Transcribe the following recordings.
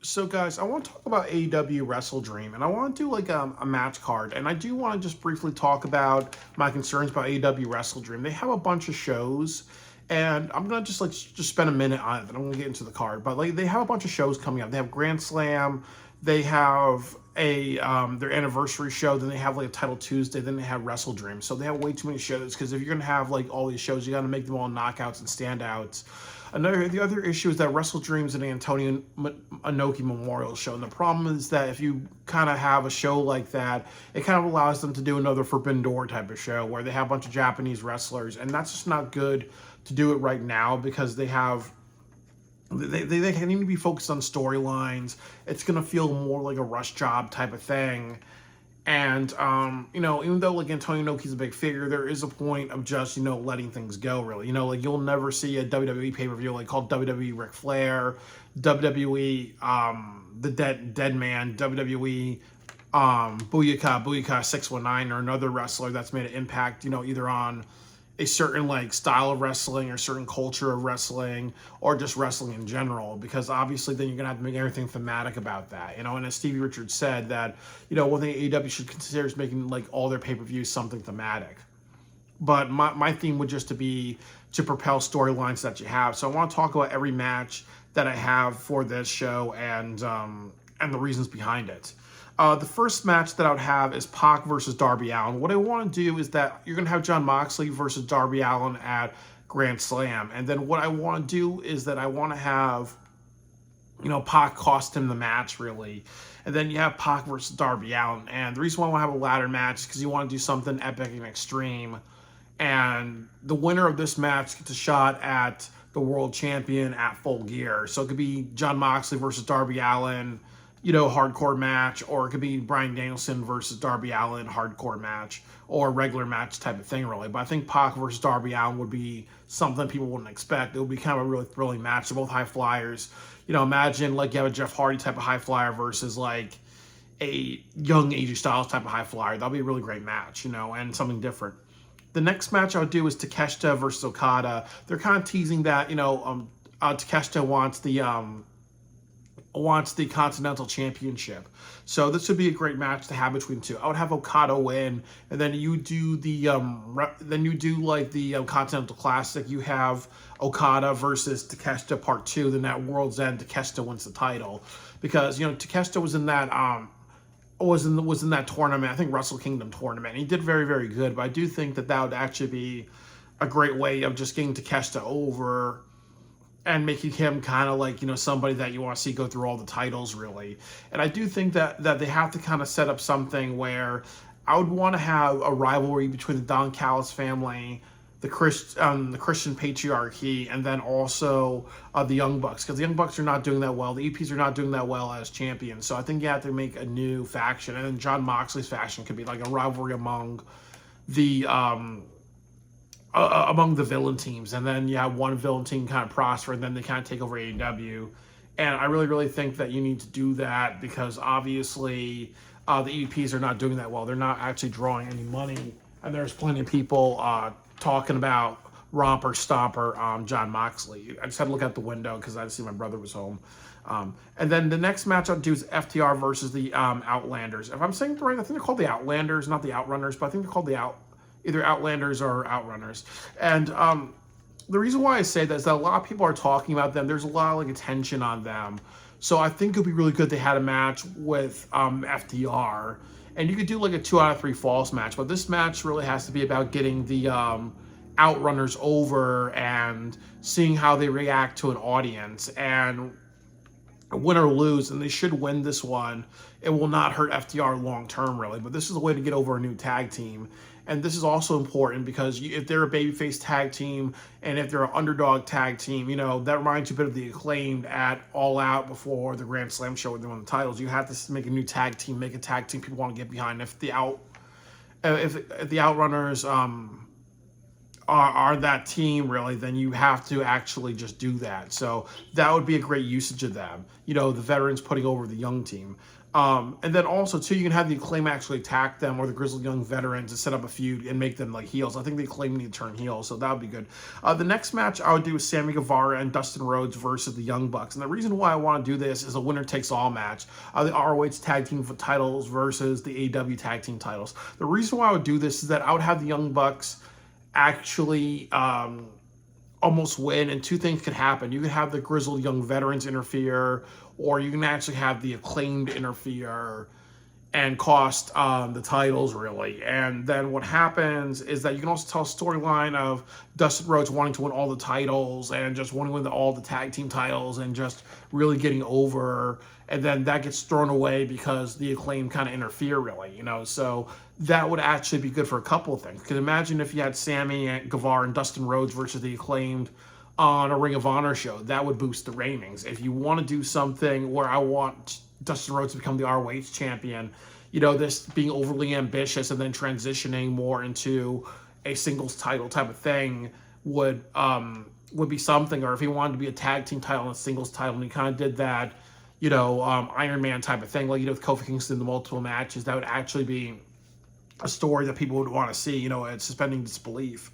So guys, I want to talk about AEW Wrestle Dream, and I want to do like a match card, and I do want to just briefly talk about my concerns about AEW Wrestle Dream. They have a bunch of shows, and I'm gonna just spend a minute on it. Then I'm gonna get into the card, but like they have a bunch of shows coming up. They have Grand Slam, they have a their anniversary show, then they have like a Title Tuesday, then they have Wrestle Dream. So they have way too many shows because if you're gonna have like all these shows, you got to make them all knockouts and standouts. The other issue is that Wrestle Dreams an Antonio Inoki Memorial Show, and the problem is that if you kind of have a show like that, it kind of allows them to do another Forbidden Door type of show where they have a bunch of Japanese wrestlers, and that's just not good to do it right now because they need to be focused on storylines. It's gonna feel more like a rush job type of thing. And, even though, like, Antonio Inoki's a big figure, there is a point of just, letting things go, really. Like, you'll never see a WWE pay-per-view, like, called WWE Ric Flair, WWE, The Dead Man, WWE, Booyaka 619, or another wrestler that's made an impact, either on a certain like style of wrestling or certain culture of wrestling or just wrestling in general, because obviously then you're gonna have to make everything thematic about that, and as Stevie Richards said that, one thing AEW should consider is making like all their pay-per-views something thematic. But my theme would just to be to propel storylines that you have. So I want to talk about every match that I have for this show and the reasons behind it. The first match that I would have is Pac versus Darby Allin. What I want to do is that you're going to have Jon Moxley versus Darby Allin at Grand Slam. And then what I want to do is that I want to have, Pac cost him the match, really. And then you have Pac versus Darby Allin. And the reason why I want to have a ladder match is because you want to do something epic and extreme. And the winner of this match gets a shot at the world champion at Full Gear. So it could be Jon Moxley versus Darby Allin, hardcore match, or it could be Bryan Danielson versus Darby Allin, hardcore match, or regular match type of thing, really. But I think Pac versus Darby Allin would be something people wouldn't expect. It would be kind of a really thrilling match. They're both high flyers. Imagine like you have a Jeff Hardy type of high flyer versus like a young AJ Styles type of high flyer. That'll be a really great match, and something different. The next match I would do is Takeshita versus Okada. They're kind of teasing that, Takeshita wants the Continental Championship. So this would be a great match to have between the two. I would have Okada win, and then you do the Continental Classic. You have Okada versus Takeshita Part 2. Then at World's End, Takeshita wins the title because Takeshita was in that was in that tournament. I think Wrestle Kingdom tournament. He did very, very good, but I do think that would actually be a great way of just getting Takeshita over and making him kind of like, somebody that you want to see go through all the titles, really. And I do think that they have to kind of set up something where I would want to have a rivalry between the Don Callis family, the Christian patriarchy, and then also the Young Bucks, because the Young Bucks are not doing that well. The EPs are not doing that well as champions. So I think you have to make a new faction, and then Jon Moxley's faction could be like a rivalry among the villain teams, and then you have one villain team kind of prosper, and then they kind of take over AEW. And I really, really think that you need to do that because obviously the EPs are not doing that well. They're not actually drawing any money, and there's plenty of people talking about Romper Stomper Jon Moxley. I just had to look out the window because I had to see my brother was home. And then the next match I'll do is FTR versus the Outlanders. If I'm saying it right, I think they're called the Outlanders, not the Outrunners, but I think they're called either Outlanders or Outrunners. And the reason why I say that is that a lot of people are talking about them. There's a lot of like attention on them. So I think it would be really good they had a match with FTR. And you could do like a 2 out of 3 falls match. But this match really has to be about getting the Outrunners over and seeing how they react to an audience. And win or lose, and they should win this one, it will not hurt FTR long term, really. But this is a way to get over a new tag team. And this is also important because if they're a babyface tag team and if they're an underdog tag team, that reminds you a bit of the Acclaimed at All Out before the Grand Slam show where they won the titles. You have to make a new tag team, make a tag team people want to get behind. If the Outrunners are that team really, then you have to actually just do that. So that would be a great usage of them. The veterans putting over the young team. And then also too, you can have the Acclaim actually attack them or the Grizzled Young Veterans and set up a feud and make them like heels. I think the Acclaim need to turn heels, so that would be good. The next match I would do is Sammy Guevara and Dustin Rhodes versus the Young Bucks. And the reason why I want to do this is a winner takes all match. The ROH tag team titles versus the AEW tag team titles. The reason why I would do this is that I would have the Young Bucks actually almost win, and two things could happen. You could have the Grizzled Young Veterans interfere, or you can actually have the Acclaimed interfere and cost the titles, really. And then what happens is that you can also tell a storyline of Dustin Rhodes wanting to win all the titles and just wanting to win all the tag team titles and just really getting over. And then that gets thrown away because the Acclaim kind of interfere, really, So that would actually be good for a couple of things. Because imagine if you had Sammy and Guevara and Dustin Rhodes versus the Acclaimed on a Ring of Honor show. That would boost the ratings. If you want to do something where I want Dustin Rhodes to become the ROH champion, this being overly ambitious and then transitioning more into a singles title type of thing would be something. Or if he wanted to be a tag team title and a singles title, and he kind of did that, Iron Man type of thing, like with Kofi Kingston, the multiple matches, that would actually be a story that people would want to see, it's suspending disbelief.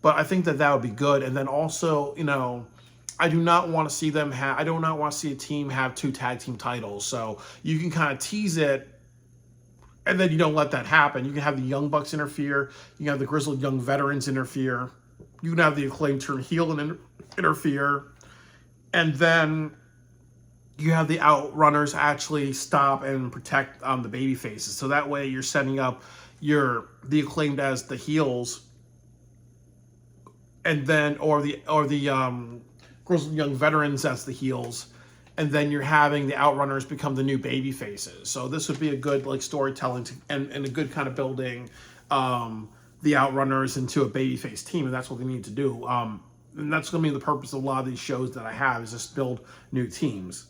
But I think that would be good. And then also, I do not want to see I do not want to see a team have two tag team titles. So you can kind of tease it, and then you don't let that happen. You can have the Young Bucks interfere. You can have the Grizzled Young Veterans interfere. You can have the Acclaimed turn heel and interfere. And then you have the Outrunners actually stop and protect the baby faces. So that way you're setting up the Acclaimed as the heels, and then or the Grizzled Young Veterans as the heels, and then you're having the Outrunners become the new baby faces. So this would be a good storytelling and a good kind of building the Outrunners into a babyface team, and that's what they need to do. And that's going to be the purpose of a lot of these shows that I have, is just build new teams.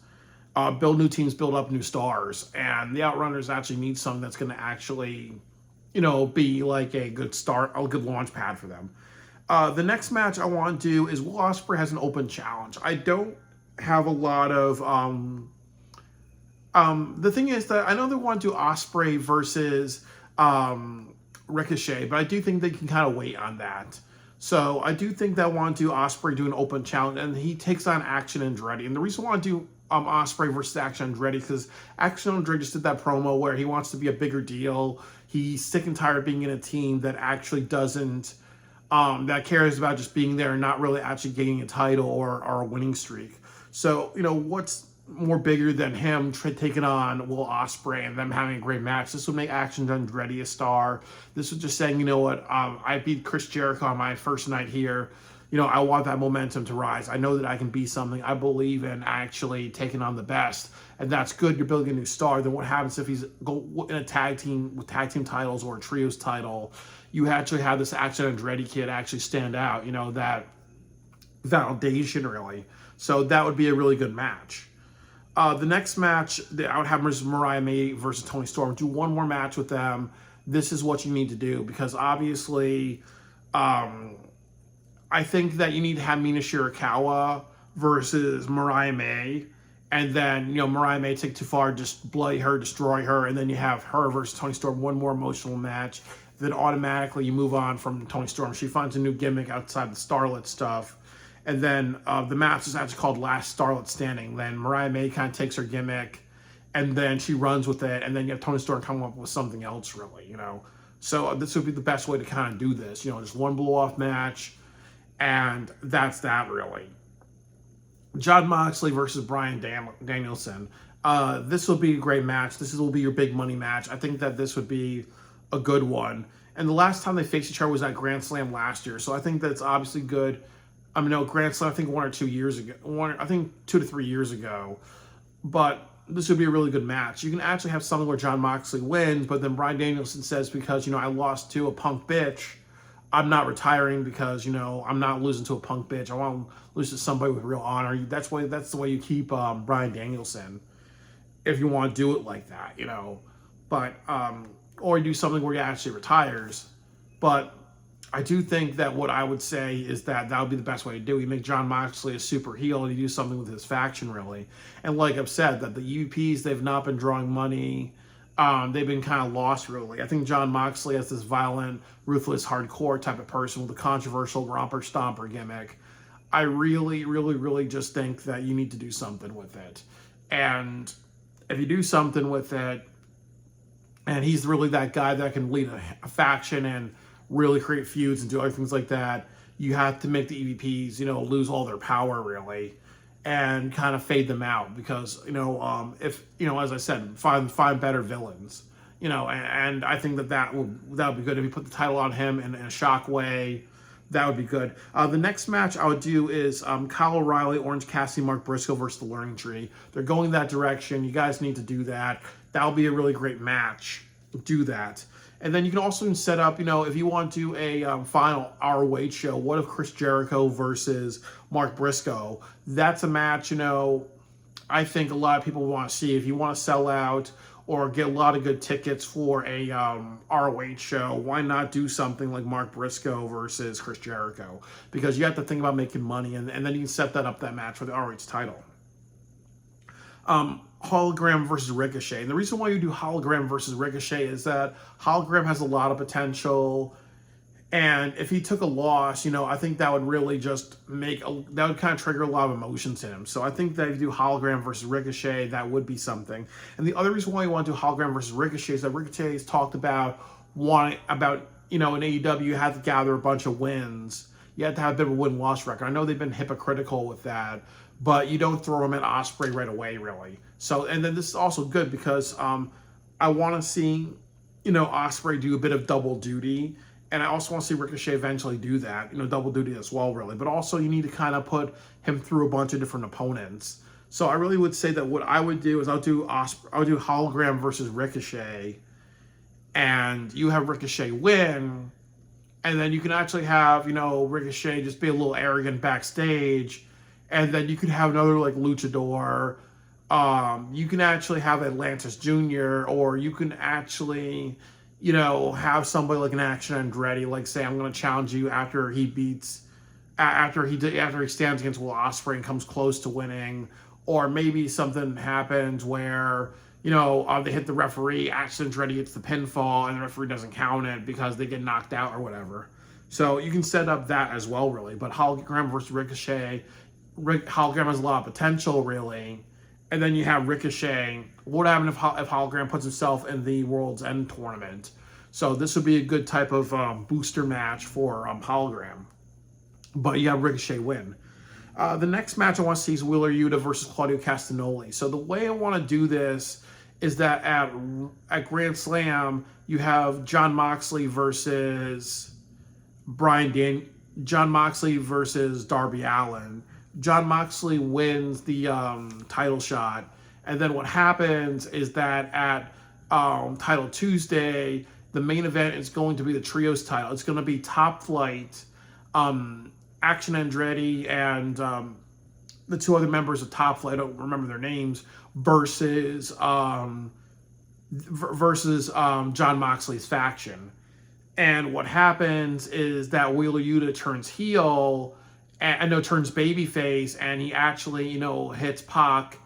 Build new teams, build up new stars, and the Outrunners actually need something that's going to actually, be like a good start, a good launch pad for them. The next match I want to do is Will Ospreay has an open challenge. I don't have a lot of the thing is that I know they want to do Ospreay versus Ricochet, but I do think they can kind of wait on that. So I do think that I want to do Ospreay do an open challenge, and he takes on Action Andretti. And the reason I want to do Ospreay versus Action Andretti, because Action Andretti just did that promo where he wants to be a bigger deal. He's sick and tired of being in a team that actually doesn't that cares about just being there and not really actually getting a title or a winning streak. So, what's more bigger than him taking on Will Ospreay and them having a great match? This would make Action Andretti a star. This was just saying, I beat Chris Jericho on my first night here. I want that momentum to rise. I know that I can be something. I believe in actually taking on the best. And that's good. You're building a new star. Then what happens if he's in a tag team with tag team titles or a trios title? You actually have this Action Andretti kid actually stand out. That validation, really. So that would be a really good match. The next match that I would have is Mariah May versus Toni Storm. Do one more match with them. This is what you need to do, because obviously I think that you need to have Mina Shirakawa versus Mariah May, and then Mariah May take too far, just bloody her, destroy her, and then you have her versus Toni Storm, one more emotional match. Then automatically you move on from Toni Storm. She finds a new gimmick outside the Starlet stuff. And then the match is actually called Last Starlet Standing. Then Mariah May kind of takes her gimmick, and then she runs with it. And then you have Toni Storm come up with something else, really, So this would be the best way to kind of do this. Just one blow-off match, and that's that, really. Jon Moxley versus Bryan Danielson. This will be a great match. This will be your big money match. I think that this would be a good one. And the last time they faced each other was at Grand Slam last year. So I think that's obviously good. Grand Slam, I think 1 or 2 years ago. I think 2 to 3 years ago. But this would be a really good match. You can actually have something where Jon Moxley wins, but then Bryan Danielson says, because, I lost to a punk bitch, I'm not retiring because, I'm not losing to a punk bitch. I want to lose to somebody with real honor. That's the way you keep Bryan Danielson, if you want to do it like that, But, or you do something where he actually retires. But I do think that what I would say is that would be the best way to do it. You make Jon Moxley a super heel and you do something with his faction, really. And like I've said, that the EVPs, they've not been drawing money. They've been kind of lost, really. I think Jon Moxley has this violent, ruthless, hardcore type of person with a controversial romper stomper gimmick. I really, really, really just think that you need to do something with it. And if you do something with it, and he's really that guy that can lead a faction and really create feuds and do other things like that, you have to make the EVPs, lose all their power, really, and kind of fade them out because, if, as I said, find better villains, and I think that would be good if you put the title on him in a shock way. That would be good. The next match I would do is Kyle O'Reilly, Orange Cassidy, Mark Briscoe versus the Learning Tree. They're going that direction. You guys need to do that. That would be a really great match. Do that. And then you can also set up, if you want to do a final ROH show, what if Chris Jericho versus Mark Briscoe? That's a match, I think a lot of people want to see. If you want to sell out or get a lot of good tickets for a ROH show, why not do something like Mark Briscoe versus Chris Jericho? Because you have to think about making money, and then you can set that match for the ROH title. Hologram versus Ricochet. And the reason why you do Hologram versus Ricochet is that Hologram has a lot of potential. And if he took a loss, I think that would really just that would kind of trigger a lot of emotions in him. So I think that if you do Hologram versus Ricochet, that would be something. And the other reason why you want to do Hologram versus Ricochet is that Ricochet has talked about in AEW, you have to gather a bunch of wins. You have to have a bit of a win-loss record. I know they've been hypocritical with that, but you don't throw him at Ospreay right away, really. So, and then this is also good because I want to see, Ospreay do a bit of double duty. And I also want to see Ricochet eventually do that, double duty as well, really. But also you need to kind of put him through a bunch of different opponents. So I really would say that what I would do is I would do Hologram versus Ricochet. And you have Ricochet win. And then you can actually have, Ricochet just be a little arrogant backstage. And then you could have another, like, luchador. You can actually have Atlantis Jr. Or you can actually, have somebody like an Action Andretti, like, say, I'm going to challenge you after he stands against Will Ospreay and comes close to winning. Or maybe something happens where, they hit the referee, Action Andretti hits the pinfall, and the referee doesn't count it because they get knocked out or whatever. So you can set up that as well, really. But Hologram versus Ricochet, Hologram has a lot of potential, really. And then you have Ricochet. What would happen if Hologram puts himself in the World's End tournament? So this would be a good type of booster match for Hologram. But you have Ricochet win. The next match I want to see is Wheeler Yuta versus Claudio Castagnoli. So the way I want to do this is that at Grand Slam, you have Jon Moxley versus Jon Moxley versus Darby Allin. Jon Moxley wins the title shot. And then what happens is that at Title Tuesday, the main event is going to be the Trios title. It's going to be Top Flight, Action Andretti, and the two other members of Top Flight, I don't remember their names, versus Jon Moxley's faction. And what happens is that Wheeler Yuta turns heel, turns babyface, and he actually, hits Pac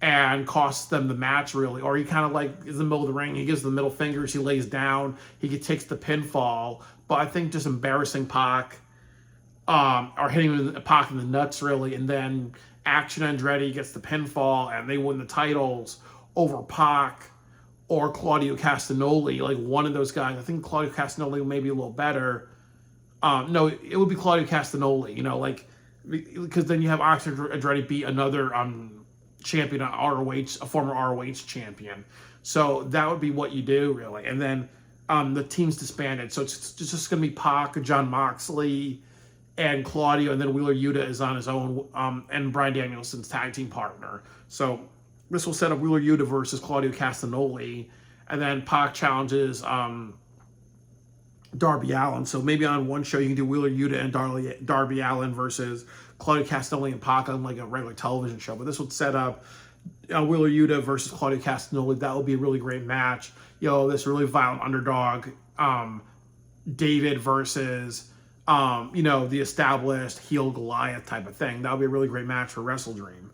and costs them the match, really. Or he kind of like is in the middle of the ring, he gives the middle fingers, he lays down, he takes the pinfall. But I think just embarrassing Pac, or hitting Pac in the nuts, really, and then Action Andretti gets the pinfall and they win the titles over Pac or Claudio Castagnoli, like one of those guys. I think Claudio Castagnoli may be a little better. No, it would be Claudio Castagnoli, because then you have Action Andretti beat another champion, a former ROH champion. So that would be what you do, really. And then the team's disbanded. So it's just going to be Pac, Jon Moxley, and Claudio, and then Wheeler Yuta is on his own, and Bryan Danielson's tag team partner. So this will set up Wheeler Yuta versus Claudio Castagnoli, and then Pac challenges Darby Allin. So maybe on one show you can do Wheeler Yuta and Darby Allin versus Claudio Castagnoli and Pac on like a regular television show. But this would set up Wheeler Yuta versus Claudio Castagnoli. That would be a really great match. This really violent underdog David versus, the established heel Goliath type of thing. That would be a really great match for Wrestle Dream.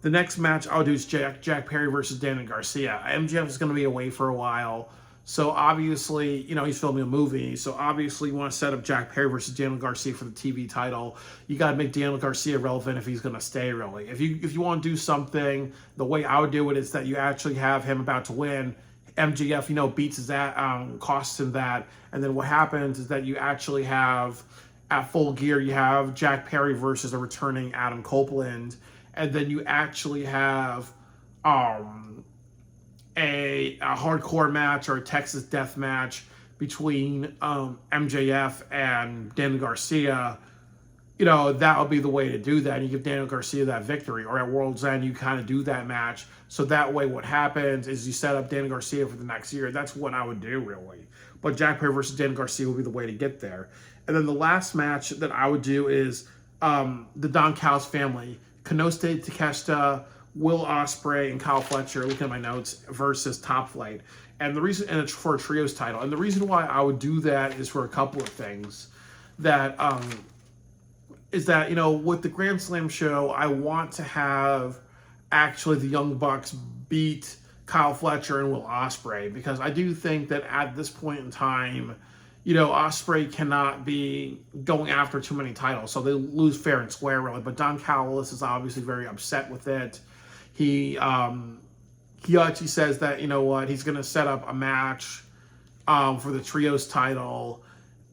The next match I'll do is Jack Perry versus Daniel Garcia. MJF is going to be away for a while. So obviously, he's filming a movie. So obviously, you want to set up Jack Perry versus Daniel Garcia for the TV title. You got to make Daniel Garcia relevant if he's going to stay, really. If you want to do something, the way I would do it is that you actually have him about to win. MJF, beats his costs him that. And then what happens is that you actually have, at Full Gear, you have Jack Perry versus a returning Adam Copeland. And then you actually have a hardcore match or a Texas death match between MJF and Daniel Garcia. That would be the way to do that. And you give Daniel Garcia that victory. Or at World's End, you kind of do that match. So that way what happens is you set up Daniel Garcia for the next year. That's what I would do, really. But Jack Perry versus Daniel Garcia would be the way to get there. And then the last match that I would do is the Don Callis family. Konosuke Takeshita, Will Ospreay, and Kyle Fletcher, looking at my notes, versus Top Flight. And the reason, and it's for a trios title. And the reason why I would do that is for a couple of things. That is that, with the Grand Slam show, I want to have actually the Young Bucks beat Kyle Fletcher and Will Ospreay, because I do think that at this point in time, Ospreay cannot be going after too many titles, so they lose fair and square, really. But Don Callis is obviously very upset with it. He actually says that, he's going to set up a match for the trios title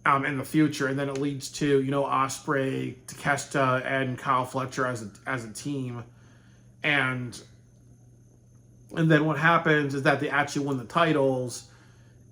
in the future, and then it leads to, Ospreay, Takeshita, and Kyle Fletcher as a team, and then what happens is that they actually win the titles.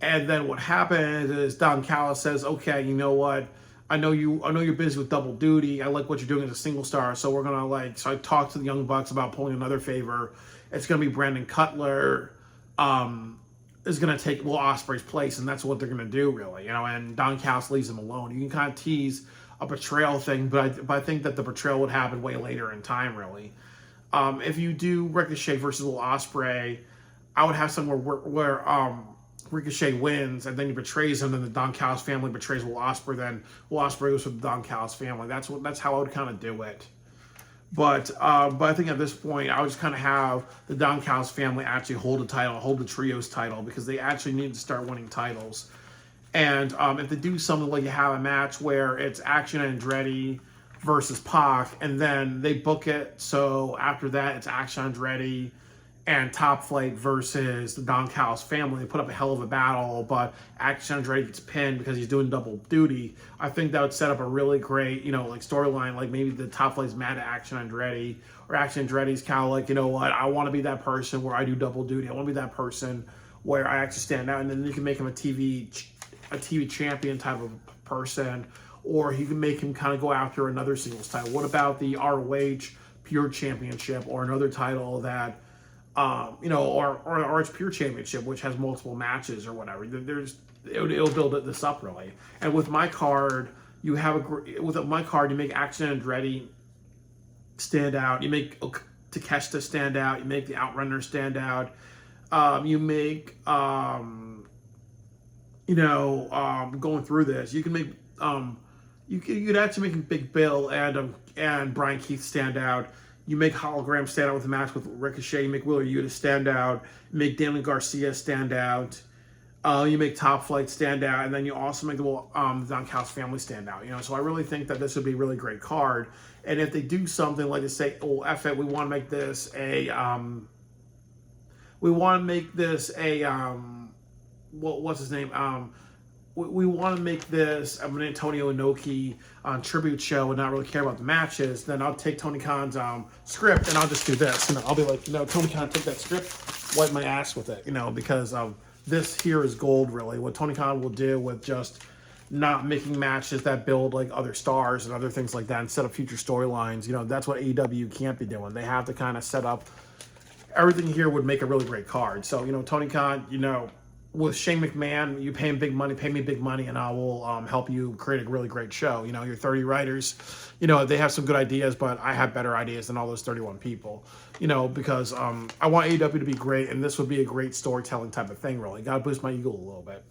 And then what happens is Don Callis says, okay, you know what? I know you're busy with double duty. I like what you're doing as a single star. So we're going to so I talked to the Young Bucks about pulling another favor. It's going to be Brandon Cutler is going to take Will Ospreay's place. And that's what they're going to do, really. And Don Callis leaves him alone. You can kind of tease a betrayal thing, but I think that the betrayal would happen way later in time, really. If you do Ricochet versus Will Ospreay, I would have somewhere where Ricochet wins, and then he betrays him, and the Don Callis family betrays Will Ospreay. Then Will Ospreay goes with the Don Callis family. That's how I would kind of do it. But I think at this point, I would just kind of have the Don Callis family actually hold the trios title, because they actually need to start winning titles. And if they do something like you have a match where it's Action Andretti versus Pac, and then they book it so after that it's Action Andretti and Top Flight versus the Don Callis family. They put up a hell of a battle, but Action Andretti gets pinned because he's doing double duty. I think that would set up a really great, storyline. Like maybe the Top Flight's mad at Action Andretti, or Action Andretti's kind of like, I want to be that person where I do double duty. I want to be that person where I actually stand out, and then you can make him a TV champion type of person, or you can make him kind of go after another singles title. What about the ROH Pure Championship, or another title that or it's Pure Championship, which has multiple matches or whatever. It'll build this up, really. And with my card, you make Action Andretti stand out. You make Takeshita stand out. You make the OUTRUNNERS stand out. You make going through this, you can make you could actually make Big Bill and Bryan Keith stand out. You make Hologram stand out with a match with Ricochet. You make Wheeler Yuta stand out. You make Daniel Garcia stand out. You make Top Flight stand out. And then you also make the Don Callis family stand out. So I really think that this would be a really great card. And if they do something like to say, oh, F it, we want to make this what's his name? We want to make this an Antonio Inoki tribute show and not really care about the matches, then I'll take Tony Khan's script and I'll just do this. I'll be like, Tony Khan, take that script, wipe my ass with it, because this here is gold, really. What Tony Khan will do with just not making matches that build like other stars and other things like that and set up future storylines. That's what AEW can't be doing. They have to kind of set up everything here would make a really great card. So, Tony Khan, with Shane McMahon, you pay him big money, pay me big money, and I will help you create a really great show. Your 30 writers, they have some good ideas, but I have better ideas than all those 31 people, because I want AEW to be great, and this would be a great storytelling type of thing, really. Gotta boost my ego a little bit.